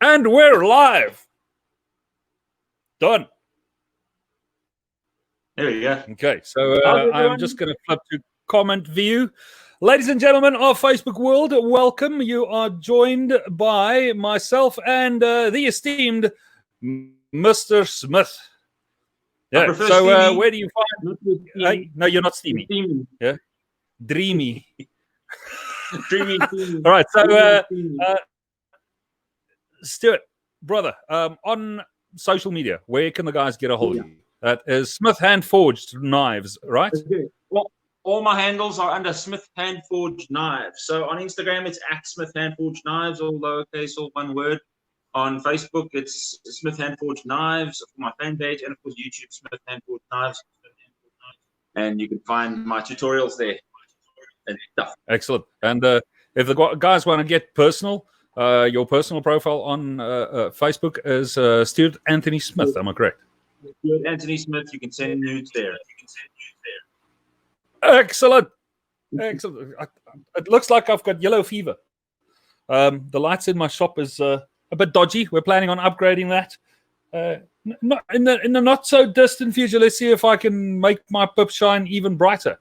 And we're live. Done. There we go. Okay, so I'm just going to flip to comment view. Ladies and gentlemen of Facebook world, welcome. You are joined by myself and the esteemed Mr. Smith. Yeah. So where do you find? No, you're not steamy. Yeah, dreamy. Dreamy. All right. So, Stuart, brother, on social media, where can the guys get a hold of you? That is Smith Hand Forged Knives, right? Okay. Well, all my handles are under Smith Hand Forged Knives. So on Instagram, it's at Smith Hand Forged Knives, all lowercase, all one word. On Facebook, it's Smith Hand Forged Knives for my fan page, and of course YouTube, Smith Hand Forged Knives. And you can find my tutorials there and stuff. Excellent. And if the guys want to get personal, your personal profile on Facebook is Stuart Anthony Smith. Am I correct? Stuart Anthony Smith. You can send nudes there. Excellent. Excellent. It looks like I've got yellow fever. The lights in my shop is a bit dodgy. We're planning on upgrading that. Not in the not so distant future. Let's see if I can make my pip shine even brighter.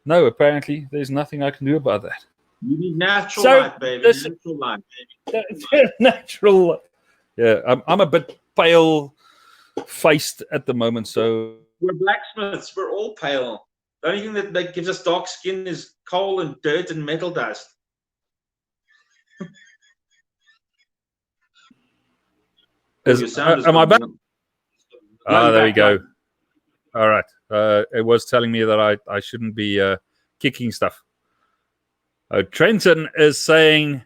No, apparently there's nothing I can do about that. You need natural light, baby. Natural light, baby. Natural. Yeah, I'm a bit pale faced at the moment, so we're blacksmiths. We're all pale. The only thing that gives us dark skin is coal and dirt and metal dust. Am I back? There we go. All right. It was telling me that I shouldn't be kicking stuff. Trenton is saying,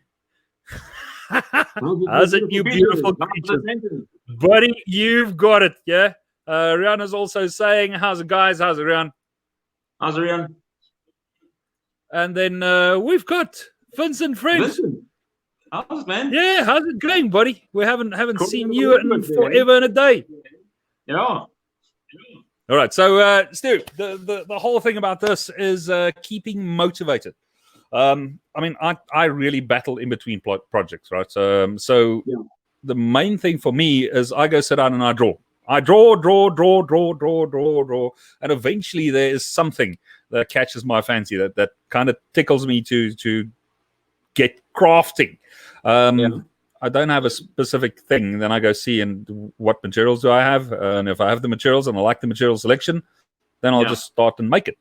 how's it, you beautiful creatures? Buddy, you've got it, yeah? Rihanna's also saying, how's it, guys? How's it, Rihanna? How's it, Rihanna? And then we've got Vincent French. How's it, man? Yeah, how's it going, buddy? We haven't seen you in forever and a day. Yeah. All right, so Stu, the whole thing about this is keeping motivated. I mean, I really battle in between projects, right? So the main thing for me is I go sit down and I draw. I draw, and eventually there is something that catches my fancy that kind of tickles me to get crafting. I don't have a specific thing. Then I go see and what materials do I have, and if I have the materials and I like the material selection, then I'll just start and make it.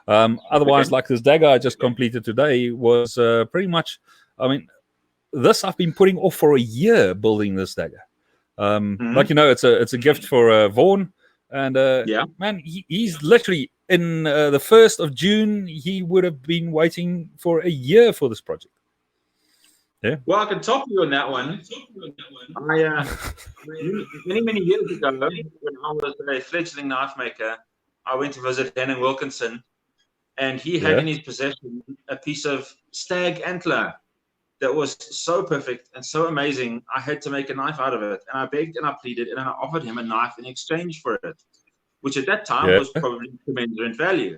Otherwise, like this dagger I just completed today was pretty much. I mean, this I've been putting off for a year building this dagger. Like it's a gift for Vaughan, and man, he's literally in the 1st of June. He would have been waiting for a year for this project. Yeah. Well, I can top you on that one. Many years ago, when I was a fledgling knife maker, I went to visit Henning Wilkinson, and he had in his possession a piece of stag antler that was so perfect and so amazing. I had to make a knife out of it, and I begged and I pleaded, and I offered him a knife in exchange for it, which at that time was probably commensurate value.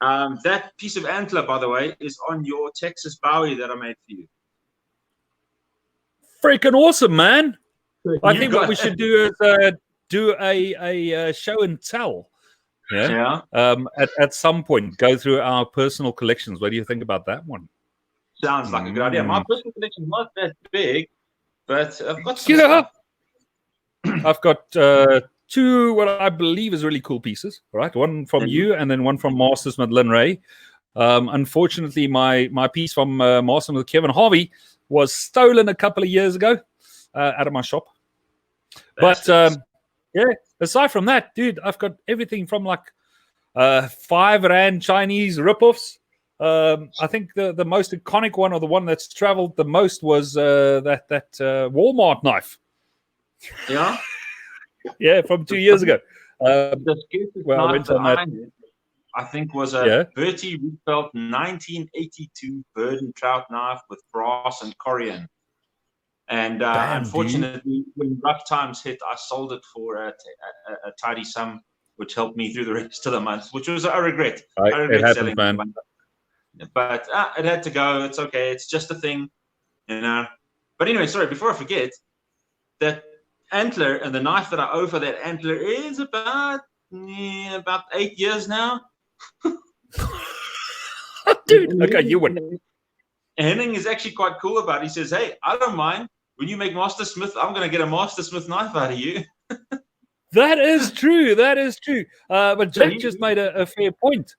That piece of antler, by the way, is on your Texas Bowie that I made for you. Freaking awesome, man! I think what we should do is do a show and tell. At some point, go through our personal collections. What do you think about that one? Sounds like a good idea. My personal collection is not that big, but I've got some stuff. I've got two what I believe is really cool pieces. Right, one from you, and then one from Mastersmith Lynn Ray. Unfortunately, my piece from Mastersmith Kevin Harvey was stolen a couple of years ago out of my shop. But aside from that, dude, I've got everything from like 5 Rand Chinese ripoffs. I think the most iconic one, or the one that's traveled the most, was that Walmart knife. Yeah, from 2 years ago. The I went on that. I think was a Bertie Rietveld 1982 bird and trout knife with brass and corian. And unfortunately, when rough times hit, I sold it for a tidy sum, which helped me through the rest of the month, which was I regret. I regret selling it, man. But it had to go. It's okay. It's just a thing, you know. But anyway, sorry, before I forget, that antler and the knife that I owe for that antler is about 8 years now. Dude, okay, you win. Henning is actually quite cool about it. He says, hey, I don't mind. When you make Master Smith, I'm going to get a Master Smith knife out of you. That is true. That is true. But Jack just made a fair point.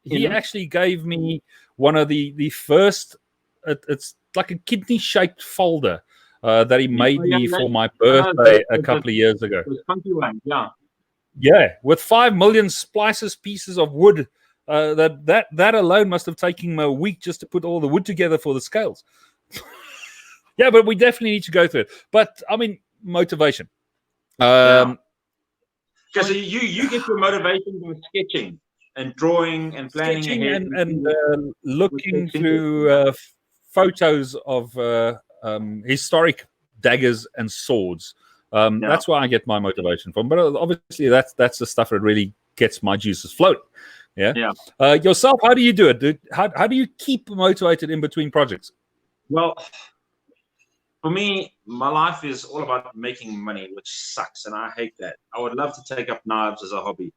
He actually gave me one of the first, it's like a kidney-shaped folder that he made me for my birthday a couple of years ago. The funky one, yeah. Yeah, with 5 million pieces of wood. That alone must have taken him a week just to put all the wood together for the scales. Yeah, but we definitely need to go through it. But I mean, motivation. Because you get your motivation by sketching and drawing and planning ahead and looking through photos of historic daggers and swords. That's where I get my motivation from. But obviously, that's the stuff that really gets my juices flowing. Yeah. Yourself, how do you do it, dude? How do you keep motivated in between projects? Well, for me, my life is all about making money, which sucks, and I hate that. I would love to take up knives as a hobby.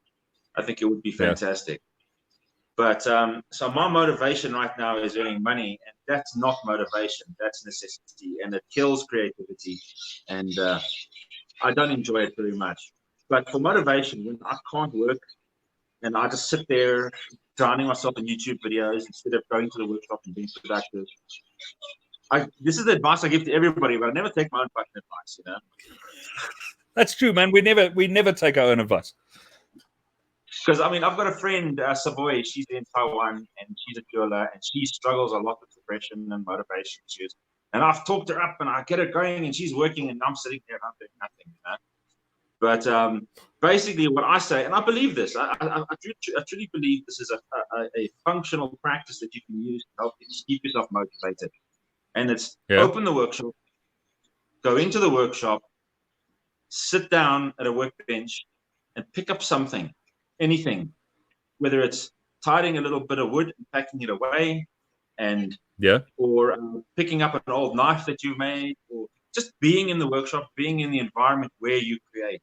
I think it would be fantastic. But so my motivation right now is earning money, and that's not motivation. That's necessity, and it kills creativity. And I don't enjoy it very much. But for motivation, when I can't work, and I just sit there drowning myself in YouTube videos instead of going to the workshop and being productive. This is the advice I give to everybody, but I never take my own fucking advice, you know. That's true, man. We never take our own advice. Because I mean, I've got a friend, Savoy. She's in Taiwan, and she's a jeweler, and she struggles a lot with depression and motivation issues. And I've talked her up, and I get her going, and she's working, and I'm sitting there and I'm doing nothing, you know. But basically, what I say, and I believe this, I truly believe this is a functional practice that you can use to help you keep yourself motivated. And it's open the workshop, go into the workshop, sit down at a workbench, and pick up something, anything, whether it's tidying a little bit of wood and packing it away, and or picking up an old knife that you made, or just being in the workshop, being in the environment where you create.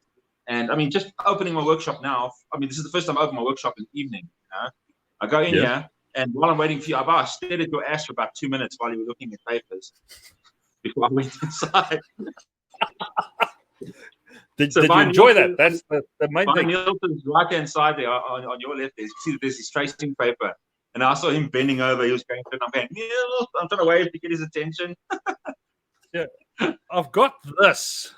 And I mean, just opening my workshop now. I mean, this is the first time I open my workshop in the evening. You know? I go in here, and while I'm waiting for you, I stared at your ass for about 2 minutes while you were looking at papers before I went inside. Did you enjoy that? That's the main thing. Nielsen's right hand side there on your left. You see there's his tracing paper, and I saw him bending over. He was going through, and I'm going, Niels, I'm trying to wave to get his attention. I've got this.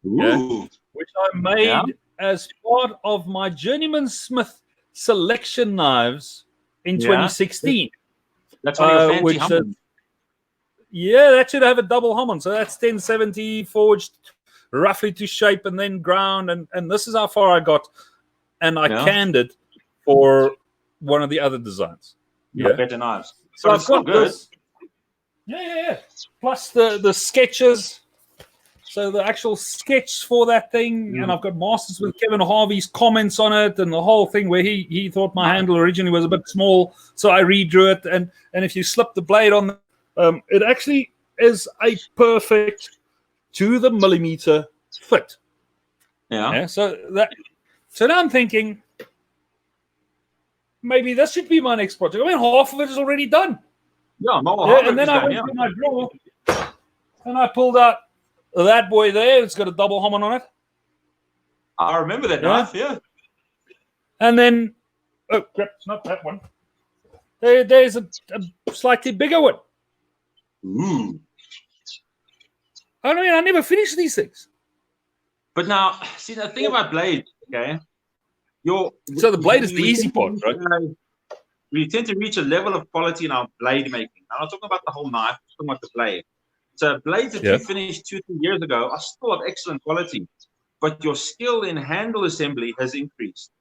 Which I made as part of my Journeyman Smith selection knives in 2016. That's one of your fancy Hummons. That should have a double Hammond. So that's 1070 forged roughly to shape and then ground. And this is how far I got. And I canned it for one of the other designs. Better knives. So I've got this. Plus the sketches. So the actual sketch for that thing, and I've got masters with Kevin Harvey's comments on it, and the whole thing where he thought my handle originally was a bit small, so I redrew it. And if you slip the blade on, it actually is a perfect to the millimeter fit. So now I'm thinking maybe this should be my next project. I mean, half of it is already done. And then I went to my drawer and I pulled out that boy there. It's got a double Hammond on it. I remember that knife, And then, oh crap, not that one. There's a slightly bigger one. Ooh. I mean, I never finish these things. But now, see, the thing about blades, okay? So the blade is the easy part, right? We tend to reach a level of quality in our blade making. I'm not talking about the whole knife, I'm talking about the blade. So blades that you finished 2-3 years ago are still of excellent quality, but your skill in handle assembly has increased.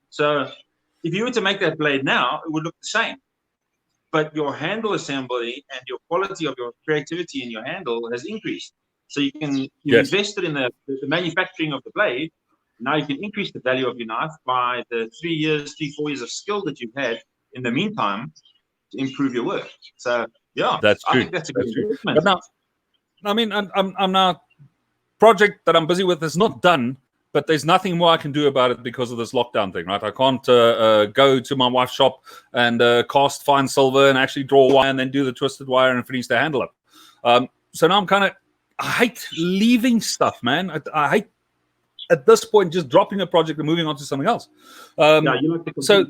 So if you were to make that blade now, it would look the same. But your handle assembly and your quality of your creativity in your handle has increased. So you invested in the manufacturing of the blade. Now you can increase the value of your knife by the 3 years, 3-4 years of skill that you've had in the meantime to improve your work. So that's true. I think that's a good investment. But now, I mean, I'm now project that I'm busy with is not done, but there's nothing more I can do about it because of this lockdown thing, right? I can't go to my wife's shop and cast fine silver and actually draw wire and then do the twisted wire and finish the handle up. So now I hate leaving stuff, man. I hate at this point just dropping a project and moving on to something else. So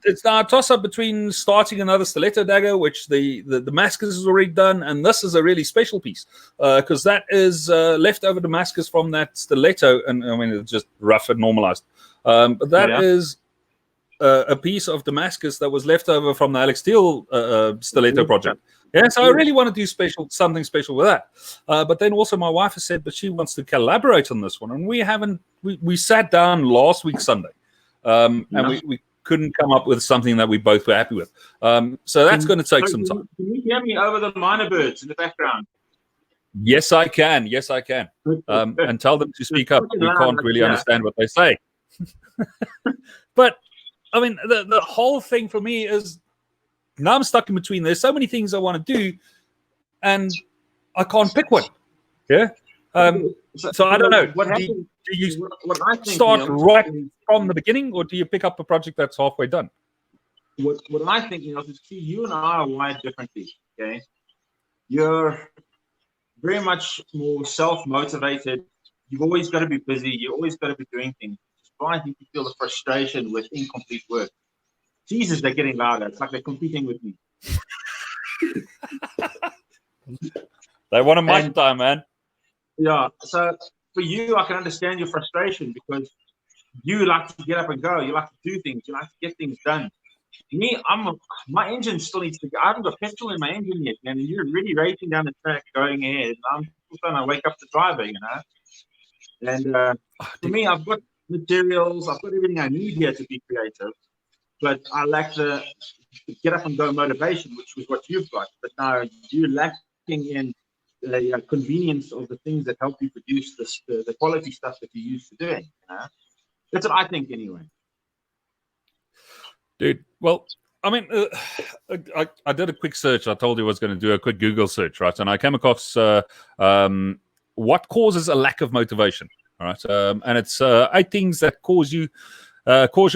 it's now a toss-up between starting another stiletto dagger, which the Damascus is already done, and this is a really special piece because that is leftover Damascus from that stiletto, and I mean it's just rough and normalized. But that is a piece of Damascus that was left over from the Alex Steele stiletto project. Yeah, so I really want to do something special with that. But then also my wife has said that she wants to collaborate on this one, and we sat down last week Sunday, and we couldn't come up with something that we both were happy with. So that's going to take some time. Can you hear me over the minor birds in the background? Yes, I can. Yes, I can. And tell them to speak up. We can't really understand what they say. But I mean, the whole thing for me is now I'm stuck in between. There's so many things I want to do, and I can't pick one. Yeah. So I don't know. Do you start right from the beginning, or do you pick up a project that's halfway done? What I think, is see, you and I are wired differently. Okay, you're very much more self-motivated. You've always got to be busy. You always got to be doing things. I think you feel the frustration with incomplete work. Jesus, they're getting louder. It's like they're competing with me. They want a mic time, man. Yeah. So for you, I can understand your frustration because you like to get up and go. You like to do things. You like to get things done. Me, my engine still needs to go. I haven't got petrol in my engine yet, man. And you're really racing down the track, going ahead. I'm still trying to wake up the driver, And for me, I've got materials. I've got everything I need here to be creative. But I lack the get up and go motivation, which was what you've got. But now you're lacking in the convenience of the things that help you produce the quality stuff that you're used to doing. That's what I think, anyway. Dude, well, I mean, I did a quick search. I told you I was going to do a quick Google search, right? And I came across what causes a lack of motivation, right? And it's 8 things that cause your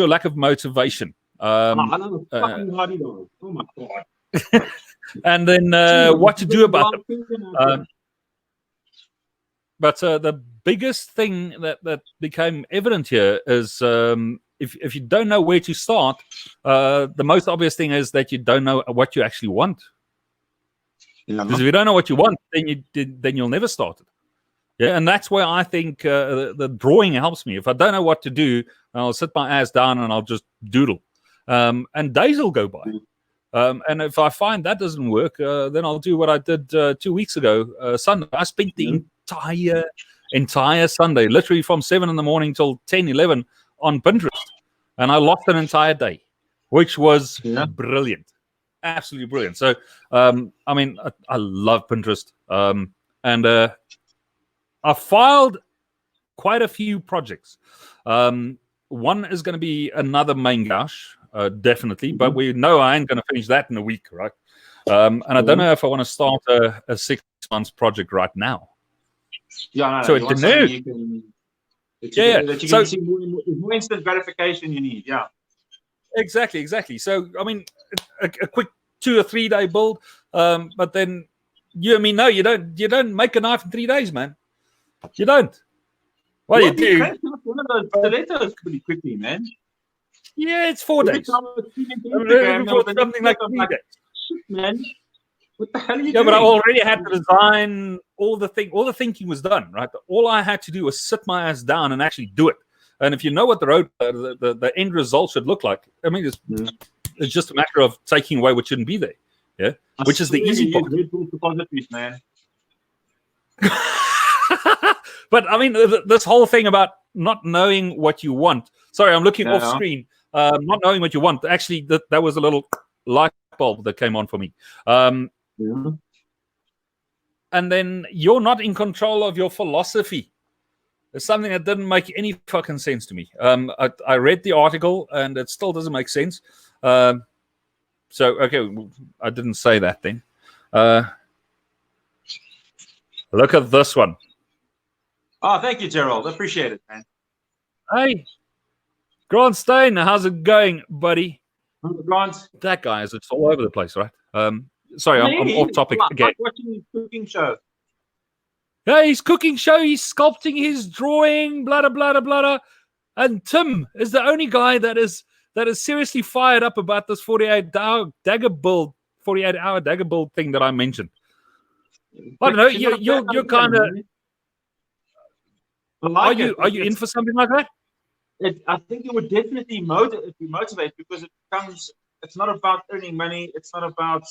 lack of motivation. I know the fucking bloody dog. Oh my god! And then what to do about it. But the biggest thing that became evident here is if you don't know where to start, the most obvious thing is that you don't know what you actually want. Because if you don't know what you want, then you'll never start it. Yeah, and that's where I think the drawing helps me. If I don't know what to do, I'll sit my ass down and I'll just doodle. And days will go by. And if I find that doesn't work, then I'll do what I did 2 weeks ago, Sunday. I spent the entire Sunday, literally from 7 in the morning till 10, 11 on Pinterest. And I lost an entire day, which was brilliant. Absolutely brilliant. So, I mean, I love Pinterest. And I filed quite a few projects. One is going to be another main gouge, definitely. But we know I ain't going to finish that in a week, right? And I don't know if I want to start a 6 months project right now. Yeah, no, so it didn't. That you can see more instant gratification you need. Yeah, exactly. So I mean, a quick 2 or 3 day build, but then you and me know you don't make a knife in 3 days, man. You don't. Well, you do. One of those stilettos pretty quickly, man. Yeah, it's 4 days. Something like 3 days. Shit, man. What the hell are you doing? Yeah, but I already had to design all the thinking was done, right? All I had to do was sit my ass down and actually do it. And if you know what the end result should look like, I mean, it's just a matter of taking away what shouldn't be there. Yeah, which is the easy part. Man. But I mean, this whole thing about not knowing what you want. Sorry, I'm looking off screen. Not knowing what you want. Actually, that was a little light bulb that came on for me. And then you're not in control of your philosophy. It's something that didn't make any fucking sense to me. I read the article and it still doesn't make sense. So, okay, I didn't say that then. Look at this one. Oh, thank you, Gerald. Appreciate it, man. Hey, Grant Stein, how's it going, buddy? Grant. That guy is, it's all over the place, right? Sorry, I'm off topic again. I'm watching his cooking show. Yeah, his cooking show, he's sculpting, his drawing, blah, blah, blah, blah. And Tim is the only guy that is seriously fired up about this 48-hour dagger build thing that I mentioned. I don't know. You're kind of. Are you in for something like that? I think it would definitely motivate because it's not about earning money. It's not about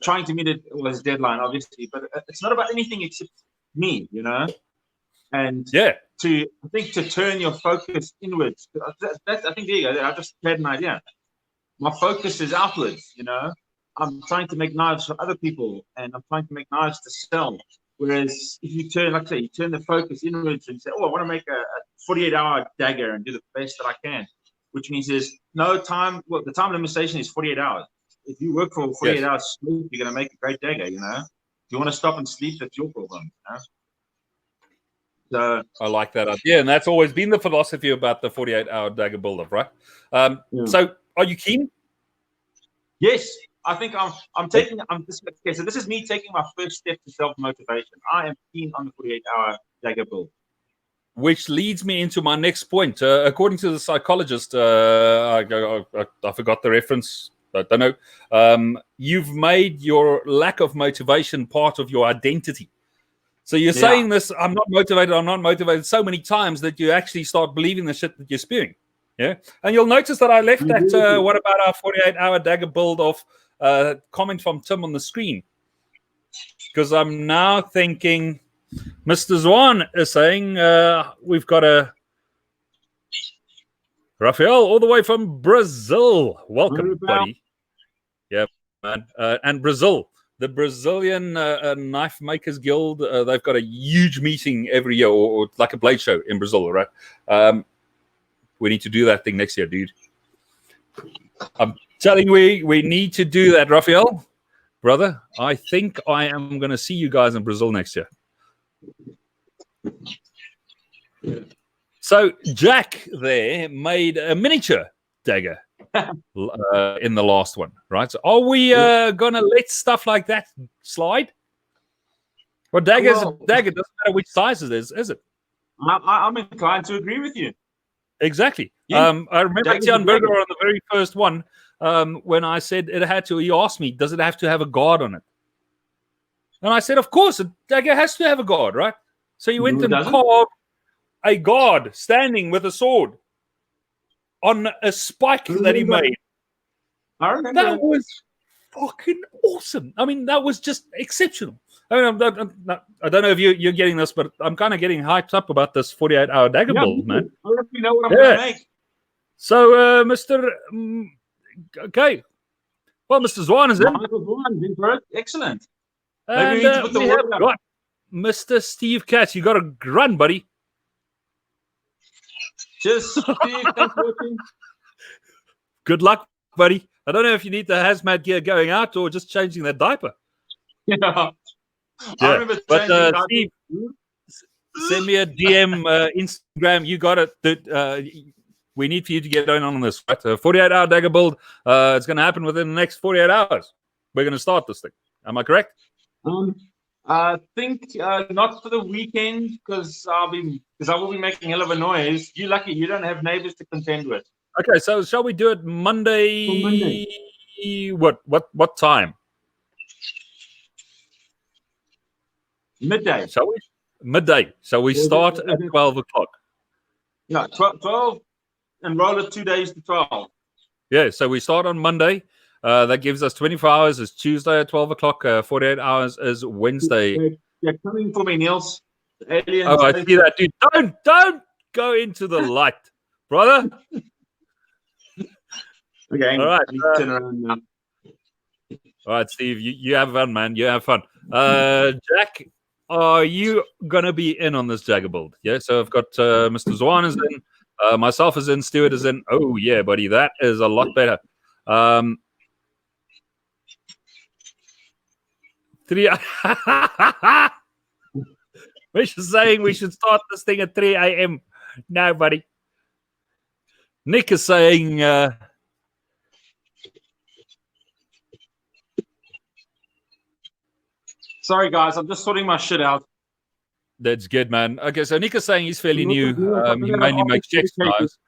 trying to meet his deadline, obviously, but it's not about anything except me, And yeah, to turn your focus inwards. I think there you go. I just had an idea. My focus is outwards. I'm trying to make knives for other people, and I'm trying to make knives to sell. Whereas if you turn, like I say, you turn the focus inwards and say, "Oh, I want to make a 48-hour dagger and do the best that I can," which means there's no time. Well, the time limitation is 48 hours. If you work for 48 hours sleep, you're going to make a great dagger. If you want to stop and sleep, that's your problem. So I like that idea, and that's always been the philosophy about the 48-hour dagger build-up, right? So, are you keen? Yes. I think so this is me taking my first step to self-motivation. I am keen on the 48-hour dagger build. Which leads me into my next point. According to the psychologist, I forgot the reference. I don't know. You've made your lack of motivation part of your identity. So you're saying this, I'm not motivated so many times that you actually start believing the shit that you're spewing. Yeah. And you'll notice that I left that, what about our 48-hour dagger build of comment from Tim on the screen? Because I'm now thinking Mr. Zwan is saying we've got a Rafael all the way from Brazil. Welcome, buddy. Yeah, man. And Brazil, the Brazilian Knife Makers Guild, they've got a huge meeting every year, or like a blade show in Brazil, right? We need to do that thing next year, dude. I'm telling you, we need to do that, Rafael. Brother, I think I am going to see you guys in Brazil next year. So Jack there made a miniature dagger in the last one, right? So are we going to let stuff like that slide? Well, dagger is a dagger. It doesn't matter which size it is it? I'm inclined to agree with you. Exactly. Yeah. I remember Tian Berger on the very first one when I said it had to. He asked me, "Does it have to have a guard on it?" And I said, "Of course, a dagger has to have a guard, right?" So you went and carved a guard standing with a sword on a spike that he made. I remember. That was fucking awesome. I mean, that was just exceptional. I mean, I don't know if you're getting this, but I'm kind of getting hyped up about this 48-hour dagger build, man. I don't know what I'm going to make. So, Mr. Okay. Well, Mr. Zwan is in. Excellent. And we have got Mr. Steve Katz. You got to run, buddy. Cheers, Steve. Thanks for watching. Good luck, buddy. I don't know if you need the hazmat gear going out or just changing that diaper. Yeah. I remember but Steve, send me a DM, Instagram. You got it. We need for you to get on this. Right? 48-hour dagger build. It's going to happen within the next 48 hours. We're going to start this thing. Am I correct? I think not for the weekend because I will be making hell of a noise. You're lucky you don't have neighbors to contend with. Okay, so shall we do it Monday? What time? Midday. Shall we? Midday. Shall we start at 12 o'clock? Yeah, 12 and roll it 2 days to 12. Yeah, so we start on Monday. That gives us 24 hours. It's Tuesday at 12 o'clock. 48 hours is Wednesday. They're coming for me, Niels. Aliens. Oh, I see that, dude. Don't go into the light, brother. Okay. All right. Turn around now. All right, Steve. You have fun, man. You have fun. Jack, are you gonna be in on this Dagger build? Yeah. So I've got Mr. Zwan is in, myself is in, Stuart is in. Oh yeah, buddy, that is a lot better. 3. We're just saying we should start this thing at 3 a.m. No, buddy. Nick is saying... Sorry, guys. I'm just sorting my shit out. That's good, man. Okay, so Nick is saying he's fairly new. He mainly makes checks knives.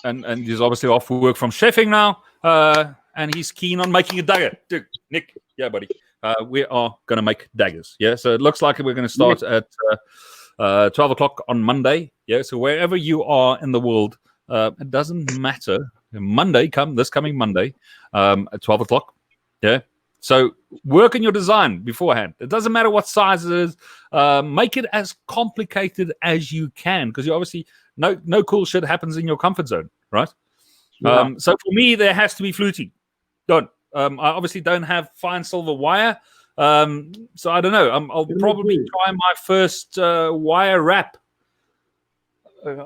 And he's obviously off work from chefing now. And he's keen on making a dagger. Dude, Nick, yeah, buddy. We are going to make daggers. Yeah, so it looks like we're going to start at 12 o'clock on Monday. Yeah, so wherever you are in the world, it doesn't matter. This coming Monday at 12 o'clock. Yeah. So work on your design beforehand. It doesn't matter what size it is. Make it as complicated as you can, because you obviously no cool shit happens in your comfort zone, right? Yeah. So for me, there has to be fluting. I obviously don't have fine silver wire. So I don't know. I'll probably try my first wire wrap.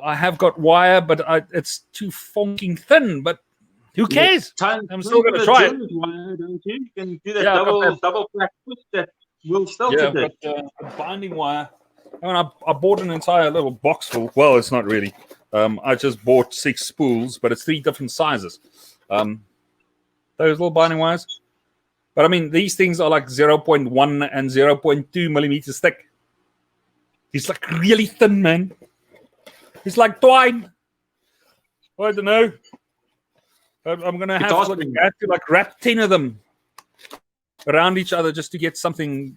I have got wire, but it's too fucking thin. But who cares? I'm still going to try it. Wire, don't you? You can do that double black twist that will still but binding wire. I mean, I bought an entire little box full. Well, it's not really. I just bought 6 spools, but it's 3 different sizes. Those little binding wires. But I mean, these things are like 0.1 and 0.2 millimeters thick. It's like really thin, man. It's like twine. I don't know. I'm going to have to wrap 10 of them around each other just to get something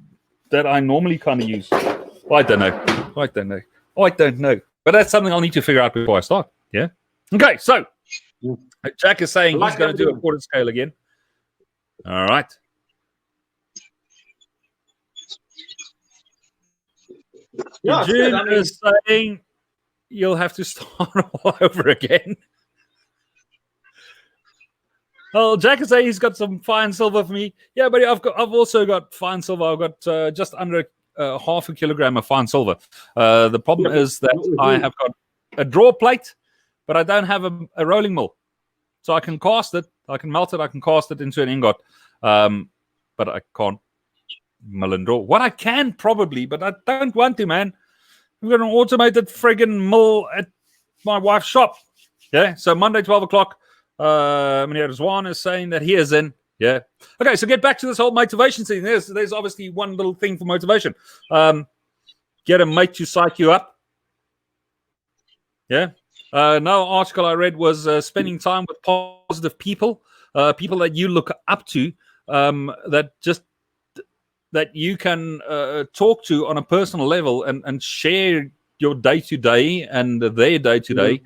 that I normally kind of use. I don't know. But that's something I'll need to figure out before I start. Yeah. Okay, so Jack is saying he's going to do a quarter scale again. All right. Yeah, June is saying you'll have to start all over again. Oh, Jack is saying he's got some fine silver for me. Yeah, but I've also got fine silver. I've got just under half a kilogram of fine silver. The problem is that I have got a draw plate, but I don't have a rolling mill. So I can cast it, I can melt it, I can cast it into an ingot. But I can't mill and draw. What I can probably, but I don't want to, man. We've got an automated friggin' mill at my wife's shop. Yeah, so Monday, 12 o'clock. Meneer Zwan is saying that he is in. Yeah. Okay, so get back to this whole motivation thing. There's obviously one little thing for motivation. Get a mate to psych you up. Yeah. No article I read was spending time with positive people, people that you look up to, that you can talk to on a personal level and share your day-to-day and their day-to-day.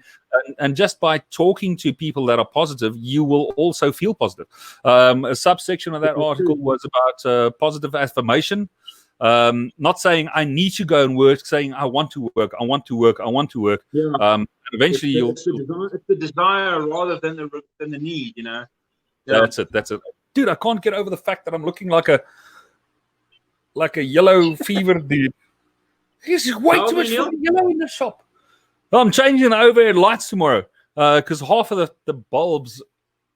And just by talking to people that are positive, you will also feel positive. A subsection of that article was about positive affirmation. Not saying I need to go and work, saying I want to work, I want to work, I want to work. Yeah. And eventually it's the desire rather than the need, you know. Yeah. That's it. Dude, I can't get over the fact that I'm looking like a yellow fever dude. There's way too much yellow in the shop. Well, I'm changing the overhead lights tomorrow because half of the bulbs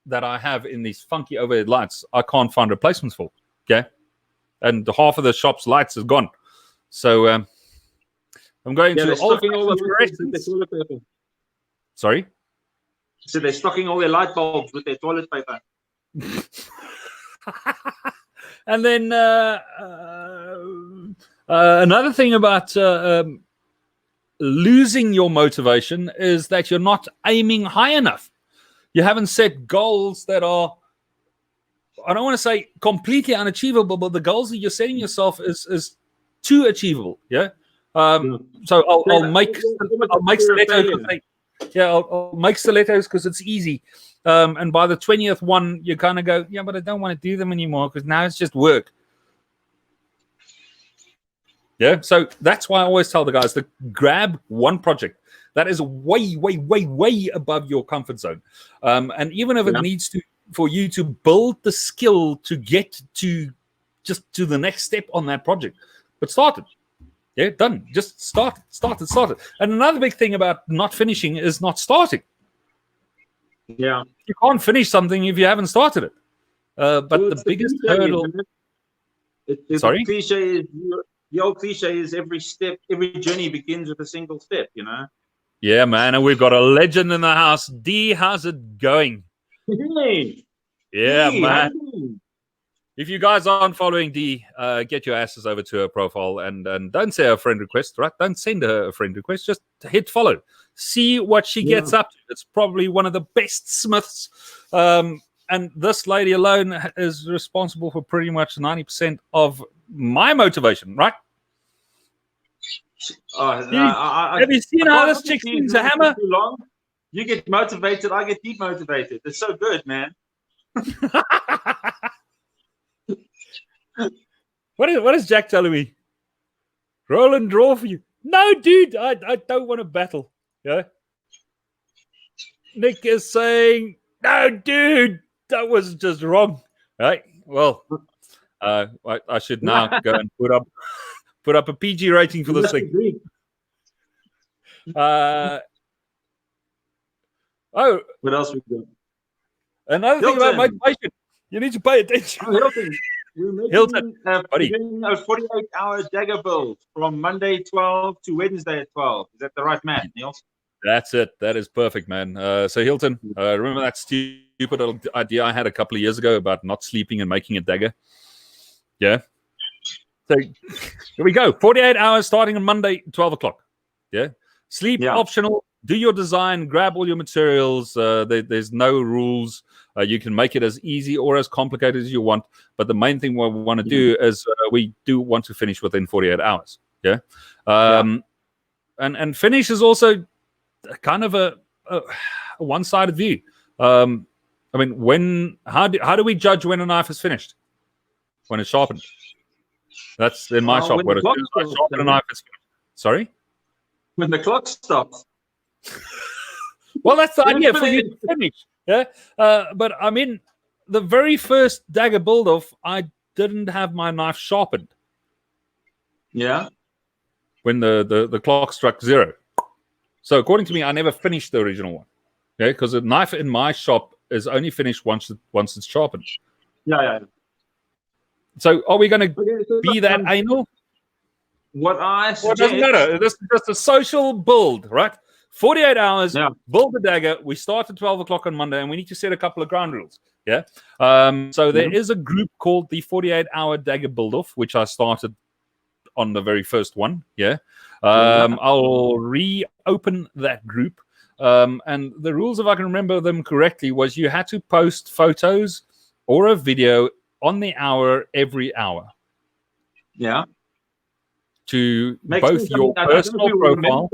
that I have in these funky overhead lights, I can't find replacements for. Okay, and half of the shop's lights is gone. So I'm going to toilet paper. Sorry. So they're stocking all their light bulbs with their toilet paper. And then another thing about losing your motivation is that you're not aiming high enough. You haven't set goals that are, I don't want to say completely unachievable, but the goals that you're setting yourself is too achievable. Yeah. So I'll make stilettos. I'll make stilettos because it's easy. And by the 20th one, you kind of go, yeah, but I don't want to do them anymore because now it's just work. Yeah, so that's why I always tell the guys to grab one project that is way, way, way, way above your comfort zone. And even if it needs for you to build the skill to get to the next step on that project, but start it. Yeah, done. Just start it. And another big thing about not finishing is not starting. Yeah. You can't finish something if you haven't started it. But Well, the biggest hurdle. Sorry? The old cliche is every journey begins with a single step, Yeah, man. And we've got a legend in the house. D, how's it going? Hey. Yeah, Hey, man. If you guys aren't following D, get your asses over to her profile and don't say a friend request, right? Don't send her a friend request. Just hit follow. See what she gets up to. It's probably one of the best smiths. And this lady alone is responsible for pretty much 90% of my motivation, right? Have you seen how this chick swings a hammer? Too long. You get motivated, I get demotivated. It's so good, man. What is Jack telling me? Roll and draw for you. No, dude, I don't want to battle. Yeah. Nick is saying, no, dude, that was just wrong. Right? Well, I should now go and put up a PG rating for this thing. What else we got? Another thing about motivation, you need to pay attention. We're making a 48-hour Dagger build from Monday 12 to Wednesday at 12. Is that the right math, Niels? That's it. That is perfect, man. So Hilton, remember that stupid idea I had a couple of years ago about not sleeping and making a dagger? Yeah. So here we go. 48 hours starting on Monday, 12 o'clock. Yeah. Sleep optional. Do your design. Grab all your materials. There's no rules. You can make it as easy or as complicated as you want. But the main thing we want to do is we do want to finish within 48 hours. Yeah. And finish is also kind of a one-sided view. I mean, how do we judge when a knife is finished? When it's sharpened. That's in my shop. When I sharpen a knife, it's finished. Sorry? When the clock stops. Well, that's the idea for you to finish. Yeah. But I mean, the very first Dagger build-off, I didn't have my knife sharpened. Yeah. When the clock struck 0. So according to me, I never finished the original one. Yeah, because a knife in my shop is only finished once it's sharpened. Yeah. So are we going to be that anal? What I suggest... Well, it doesn't matter. This is just a social build, right? 48 hours, build the Dagger. We start at 12 o'clock on Monday, and we need to set a couple of ground rules. Yeah. So there is a group called the 48-hour Dagger Build-Off, which I started on the very first one. Yeah. I'll reopen that group. And the rules, if I can remember them correctly, was you had to post photos or a video on the hour every hour. Yeah. To both your personal profile.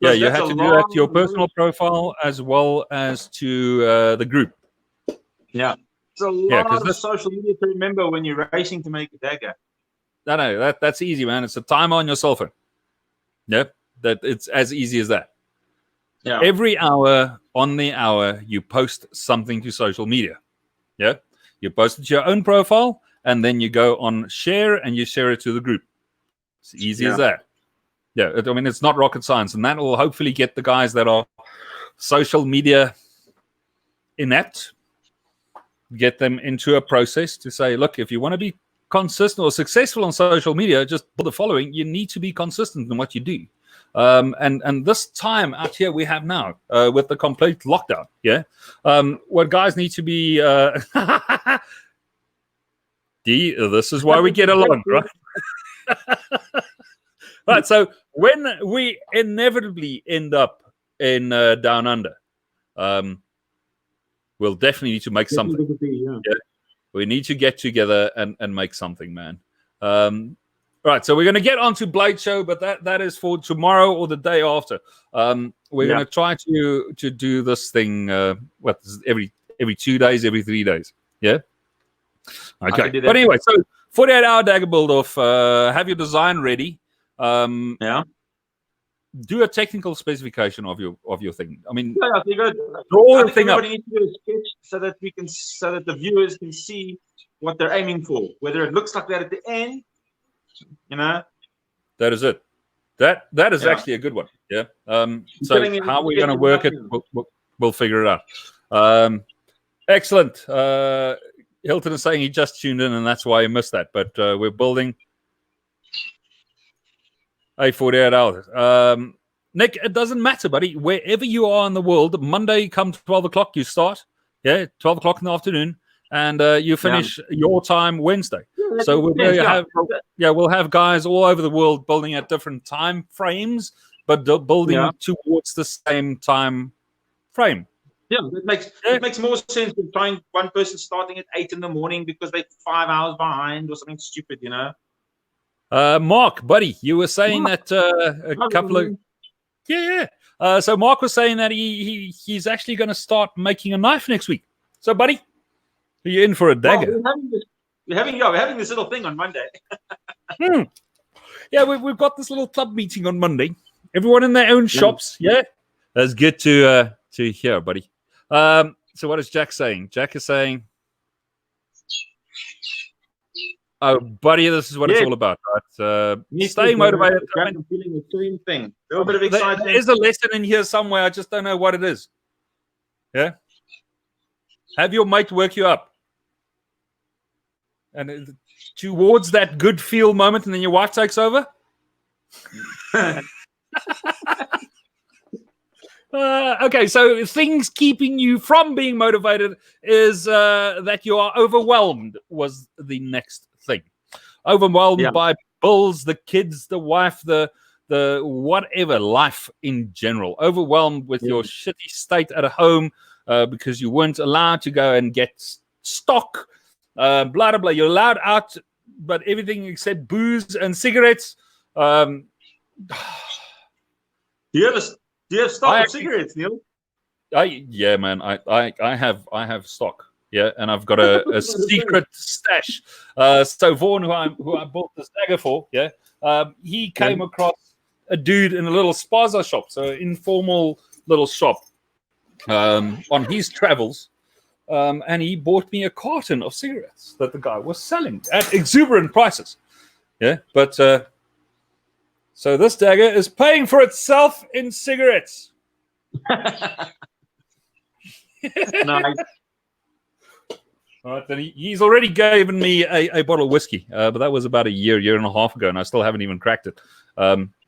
Yeah, you had to do that to your personal profile as well as to the group. Yeah. It's a lot of social media to remember when you're racing to make a Dagger. No, that's easy, man. It's a timer on your cell phone. Yeah, that it's as easy as that. Yeah. Every hour on the hour, you post something to social media. Yeah. You post it to your own profile, and then you go on share, and you share it to the group. It's easy as that. Yeah, I mean, it's not rocket science, and that will hopefully get the guys that are social media inept, get them into a process to say, look, if you want to be consistent or successful on social media, just build the following. You need to be consistent in what you do. And this time out here we have now with the complete lockdown. Yeah. What guys need to be this is why we get along, right? Right. So when we inevitably end up in Down Under, we'll definitely need to make something. Yeah. We need to get together and make something, man. Right, so we're going to get on to Blade Show, but that is for tomorrow or the day after. We're going to try to do this thing every 2 days, every 3 days. Yeah? Okay. But anyway, so 48-hour Dagger build-off. Have your design ready. Do a technical specification of your thing. I mean, draw the thing up. Needs to do a sketch so that the viewers can see what they're aiming for. Whether it looks like that at the end, that is it. That is actually a good one. Yeah. So how we're going to work it, we'll figure it out. Excellent. Hilton is saying he just tuned in, and that's why he missed that. But we're building a 48 hours. Nick, it doesn't matter, buddy. Wherever you are in the world, Monday come 12 o'clock, you start. Yeah, 12 o'clock in the afternoon, and you finish your time Wednesday. So we'll have guys all over the world building at different time frames, but building towards the same time frame. Yeah, it makes more sense than trying one person starting at 8 in the morning because they're 5 hours behind or something stupid, you know. Mark, buddy, you were saying that a couple of so Mark was saying that he's actually going to start making a knife next week. So, buddy, are you in for a dagger? Well, we're having this little thing on Monday. Yeah, we've got this little club meeting on Monday. Everyone in their own shops. Yeah, that's good to hear, buddy. So what is Jack saying? Jack is saying, "Oh, buddy, this is what it's all about, right? Staying motivated." I'm feeling the same thing. A little bit of excitement. There is a lesson in here somewhere. I just don't know what it is. Yeah. Have your mate work you up, and towards that good feel moment, and then your wife takes over. Okay, so things keeping you from being motivated is that you are overwhelmed was the next thing. Overwhelmed by bills, the kids, the wife, the whatever, life in general. Overwhelmed with your shitty state at home because you weren't allowed to go and get stock, blah, blah, blah. You're allowed out, but everything except booze and cigarettes. Do you have stock of cigarettes, Neil? Yeah, man. I have stock. Yeah, and I've got a secret stash. So Vaughan, who I bought this dagger for, he came across a dude in a little spaza shop, so informal little shop, on his travels, and he bought me a carton of cigarettes that the guy was selling at exuberant prices. Yeah, but so this dagger is paying for itself in cigarettes. Nice. All right, then he's already given me a bottle of whiskey, but that was about a year and a half ago, and I still haven't even cracked it.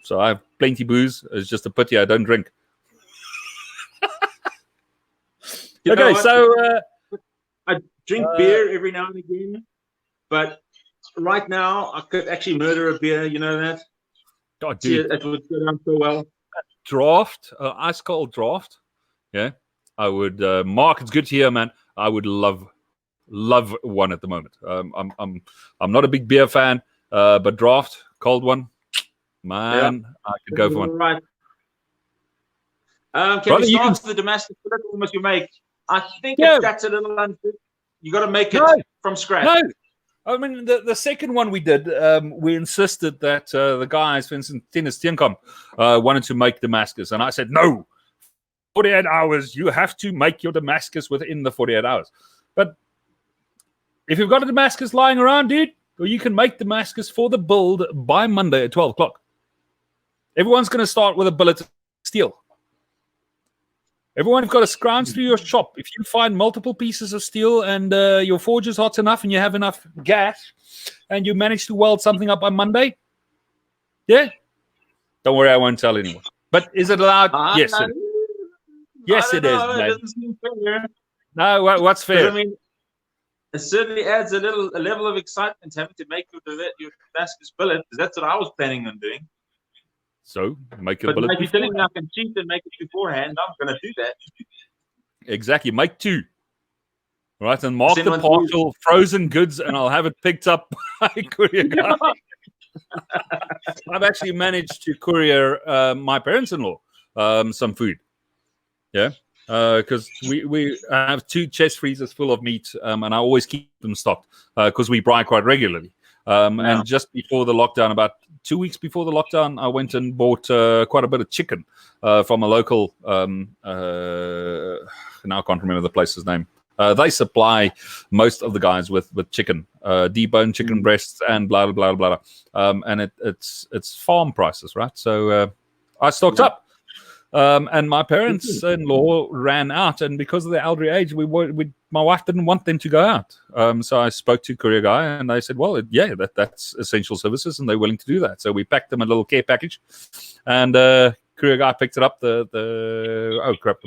So I have plenty booze. It's just a pity I don't drink. Okay, so I drink beer every now and again, but right now I could actually murder a beer. You know that? Oh, dude. It would go down so well. Draft, ice cold draft. Yeah, I would. Mark, it's good to hear, man. I would love one at the moment. I'm not a big beer fan, but draft, cold one, man, I could go for one. Right. Can you start the Damascus almost you make? I think that's a little unfair. You got to make it from scratch. No. I mean, the second one we did, we insisted that the guys, for instance, Tennis Tiencom, wanted to make Damascus. And I said, no, 48 hours. You have to make your Damascus within the 48 hours. But if you've got a Damascus lying around, dude, or you can make Damascus for the build by Monday at 12 o'clock. Everyone's going to start with a billet of steel. Everyone's got to scrounge through your shop. If you find multiple pieces of steel and your forge is hot enough and you have enough gas and you manage to weld something up by Monday, don't worry, I won't tell anyone. But is it allowed? Yes, it is. Yes, it is. It doesn't seem fair. No, what's fair? I mean, it certainly adds a level of excitement having to make your Damascus billet, because that's what I was planning on doing. So make a billet. But if you're telling me I can cheat and make it beforehand, I'm going to do that. Exactly. Make two. Right, and mark the partial frozen goods, and I'll have it picked up by courier guy. I've actually managed to courier my parents-in-law some food. Yeah, because we have 2 chest freezers full of meat, and I always keep them stocked because we buy quite regularly. And just before the lockdown, about 2 weeks before the lockdown, I went and bought quite a bit of chicken from a local. Now I can't remember the place's name. They supply most of the guys with chicken, deboned chicken breasts, and blah blah blah blah. And it's farm prices, right? So I stocked up. And my parents-in-law ran out, and because of their elderly age, my wife didn't want them to go out. So I spoke to Courier Guy, and they said, "Well, that's essential services, and they're willing to do that." So we packed them a little care package, and Courier Guy picked it up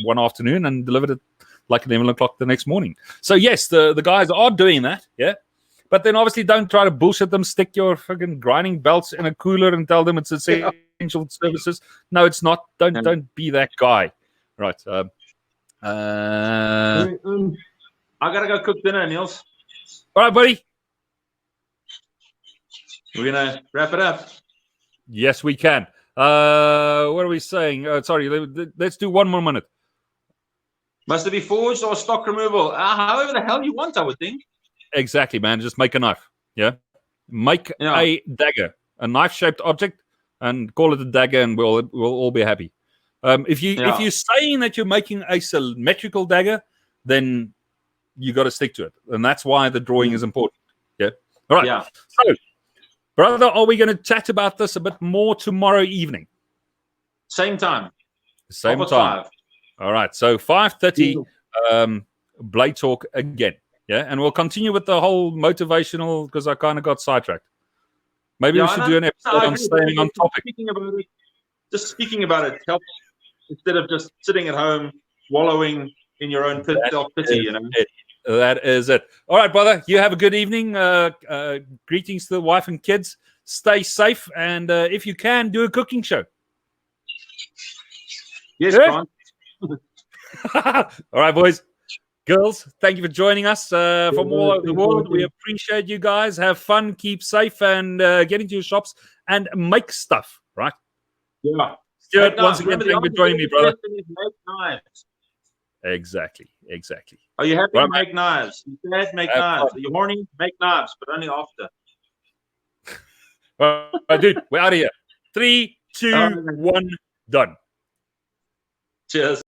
one afternoon and delivered it like at 11 o'clock the next morning. So yes, the guys are doing that, yeah. But then obviously don't try to bullshit them. Stick your fucking grinding belts in a cooler and tell them it's essential services. No, it's not. Don't be that guy. Right. I gotta go cook dinner, Niels. All right, buddy. We're gonna wrap it up. Yes, we can. What are we saying? Sorry, let's do one more minute. Must it be forged or stock removal? However the hell you want, I would think. Exactly, man. Just make a knife. Yeah. Make a dagger, a knife-shaped object, and call it a dagger, and we'll all be happy. If you're saying that you're making a symmetrical dagger, then you got to stick to it, and that's why the drawing is important. Yeah. All right. Yeah. So, brother, are we going to chat about this a bit more tomorrow evening? Same time. Same time. 5. All right. So 5:30. Blade talk again. Yeah, and we'll continue with the whole motivational because I kind of got sidetracked. Maybe we should do an episode on staying on topic. Speaking about it helps instead of just sitting at home wallowing in your own self-pity, you know. That is it. All right, brother. You have a good evening. Greetings to the wife and kids. Stay safe, and if you can, do a cooking show. Yes, Ron. All right, boys. Girls, thank you for joining us from all over the world. We appreciate you guys. Have fun, keep safe, and get into your shops and make stuff, right? Yeah. Stuart, once again, thank you for joining me, brother. Make knives. Exactly. Are you happy to make knives? You said make knives. Are you horny? Make knives, but only after. All right, dude, we're out of here. 3, 2, 1, done. Cheers.